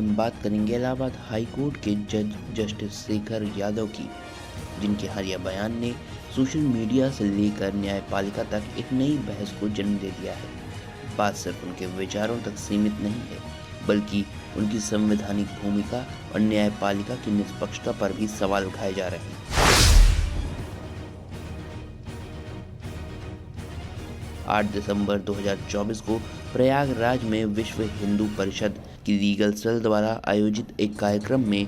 हम बात करेंगे इलाहाबाद हाई कोर्ट के जज जस्टिस शेखर यादव की, जिनके हालिया बयान ने सोशल मीडिया से लेकर न्यायपालिका तक एक नई बहस को जन्म दे दिया है। बात सिर्फ उनके विचारों तक सीमित नहीं है, बल्कि उनकी संवैधानिक भूमिका और न्यायपालिका की निष्पक्षता पर भी सवाल उठाए जा रहे हैं। 8 दिसंबर 2024 को प्रयागराज में विश्व हिंदू परिषद की लीगल सेल द्वारा आयोजित एक कार्यक्रम में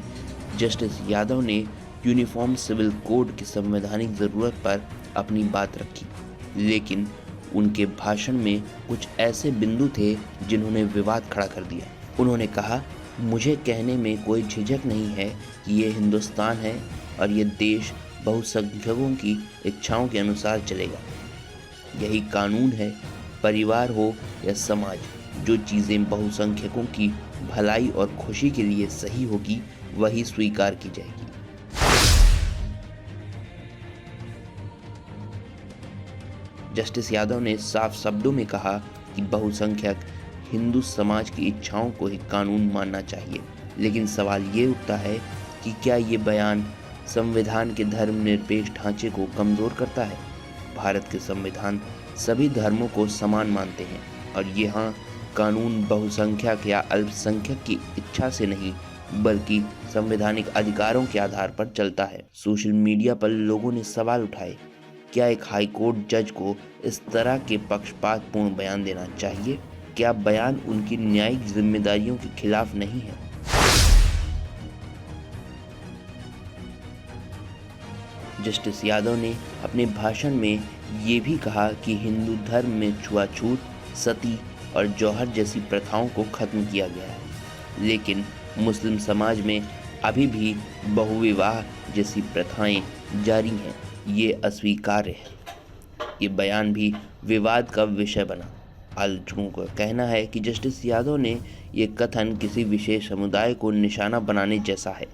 जस्टिस यादव ने यूनिफॉर्म सिविल कोड की संवैधानिक ज़रूरत पर अपनी बात रखी, लेकिन उनके भाषण में कुछ ऐसे बिंदु थे जिन्होंने विवाद खड़ा कर दिया। उन्होंने कहा, मुझे कहने में कोई झिझक नहीं है कि ये हिंदुस्तान है और ये देश बहुसंख्यकों की इच्छाओं के अनुसार चलेगा। यही कानून है, परिवार हो या समाज, जो चीज़ें बहुसंख्यकों की भलाई और खुशी के लिए सही होगी वही स्वीकार की जाएगी। जस्टिस यादव ने साफ शब्दों में कहा कि बहुसंख्यक हिंदू समाज की इच्छाओं को ही कानून मानना चाहिए, लेकिन सवाल ये उठता है कि क्या ये बयान संविधान के धर्मनिरपेक्ष ढांचे को कमज़ोर करता है। भारत के संविधान सभी धर्मों को समान मानते हैं और यहाँ कानून बहुसंख्यक या अल्पसंख्यक की इच्छा से नहीं, बल्कि संवैधानिक अधिकारों के आधार पर चलता है। सोशल मीडिया पर लोगों ने सवाल उठाए, क्या एक हाई कोर्ट जज को इस तरह के पक्षपातपूर्ण बयान देना चाहिए? क्या बयान उनकी न्यायिक जिम्मेदारियों के खिलाफ नहीं है? जस्टिस यादव ने अपने भाषण में ये भी कहा कि हिंदू धर्म में छुआछूत, सती और जौहर जैसी प्रथाओं को खत्म किया गया है, लेकिन मुस्लिम समाज में अभी भी बहुविवाह जैसी प्रथाएं जारी हैं। ये अस्वीकार्य है। ये बयान भी विवाद का विषय बना। आलोचकों का कहना है कि जस्टिस यादव ने ये कथन किसी विशेष समुदाय को निशाना बनाने जैसा है।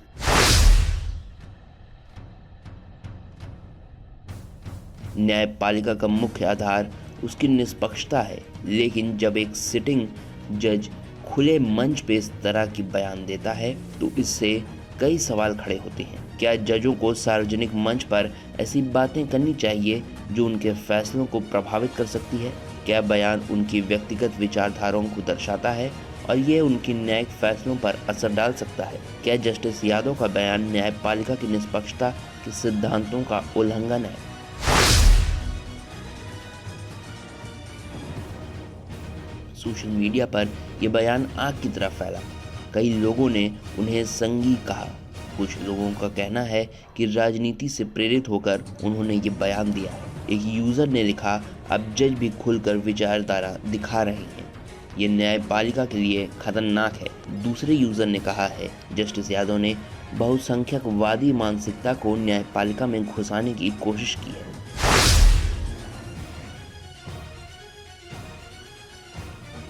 न्यायपालिका का मुख्य आधार उसकी निष्पक्षता है, लेकिन जब एक सिटिंग जज खुले मंच पे इस तरह की बयान देता है तो इससे कई सवाल खड़े होते हैं। क्या जजों को सार्वजनिक मंच पर ऐसी बातें करनी चाहिए जो उनके फैसलों को प्रभावित कर सकती है? क्या बयान उनकी व्यक्तिगत विचारधाराओं को दर्शाता है और ये उनकी न्यायिक फैसलों पर असर डाल सकता है? क्या जस्टिस यादव का बयान न्यायपालिका की निष्पक्षता के सिद्धांतों का उल्लंघन है? सोशल मीडिया पर यह बयान आग की तरह फैला। कई लोगों ने उन्हें संगी कहा। कुछ लोगों का कहना है कि राजनीति से प्रेरित होकर उन्होंने ये बयान दिया। एक यूज़र ने लिखा, अब जज भी खुलकर विचारधारा दिखा रहे हैं, ये न्यायपालिका के लिए खतरनाक है। दूसरे यूज़र ने कहा है, जस्टिस यादव ने बहुसंख्यकवादी मानसिकता को न्यायपालिका में घुसाने की कोशिश की है।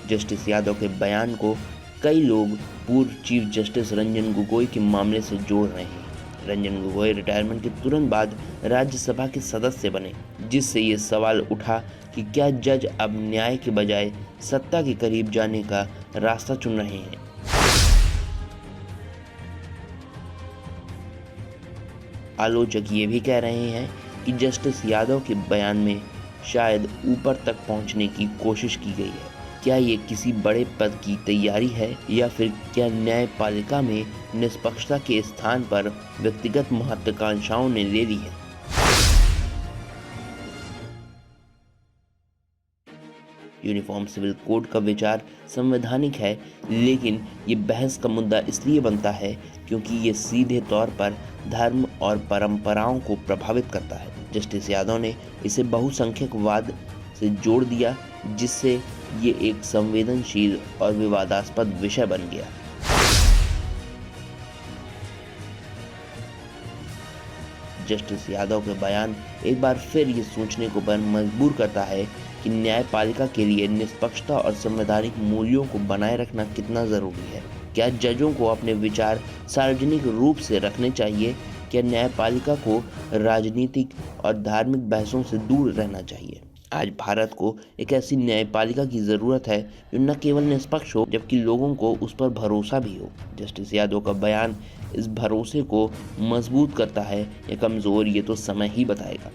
जस्टिस यादव के बयान को कई लोग पूर्व चीफ जस्टिस रंजन गोगोई के मामले से जोड़ रहे हैं। रंजन गोगोई रिटायरमेंट के तुरंत बाद राज्यसभा के सदस्य बने, जिससे ये सवाल उठा कि क्या जज अब न्याय के बजाय सत्ता के करीब जाने का रास्ता चुन रहे हैं। आलोचक ये भी कह रहे हैं कि जस्टिस यादव के बयान में शायद ऊपर तक पहुंचने की कोशिश की गई है। क्या ये किसी बड़े पद की तैयारी है या फिर क्या न्यायपालिका में निष्पक्षता के स्थान पर व्यक्तिगत महत्वाकांक्षाओं ने ले ली है? यूनिफॉर्म सिविल कोड का विचार संवैधानिक है, लेकिन ये बहस का मुद्दा इसलिए बनता है क्योंकि ये सीधे तौर पर धर्म और परंपराओं को प्रभावित करता है। जस्टिस यादव ने इसे बहुसंख्यकवाद से जोड़ दिया, जिससे ये एक संवेदनशील और विवादास्पद विषय बन गया। जस्टिस यादव के बयान एक बार फिर ये सोचने को मजबूर करता है कि न्यायपालिका के लिए निष्पक्षता और संवैधानिक मूल्यों को बनाए रखना कितना जरूरी है। क्या जजों को अपने विचार सार्वजनिक रूप से रखने चाहिए? क्या न्यायपालिका को राजनीतिक और धार्मिक बहसों से दूर रहना चाहिए? आज भारत को एक ऐसी न्यायपालिका की ज़रूरत है जो न केवल निष्पक्ष हो जबकि लोगों को उस पर भरोसा भी हो। जस्टिस यादव का बयान इस भरोसे को मजबूत करता है या कमज़ोर, ये तो समय ही बताएगा।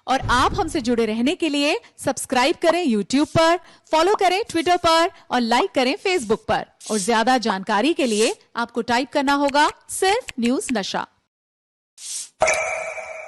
और आप हमसे जुड़े रहने के लिए सब्सक्राइब करें YouTube पर, फॉलो करें Twitter पर और लाइक करें Facebook पर। और ज्यादा जानकारी के लिए आपको टाइप करना होगा सिर्फ न्यूज़ नशा।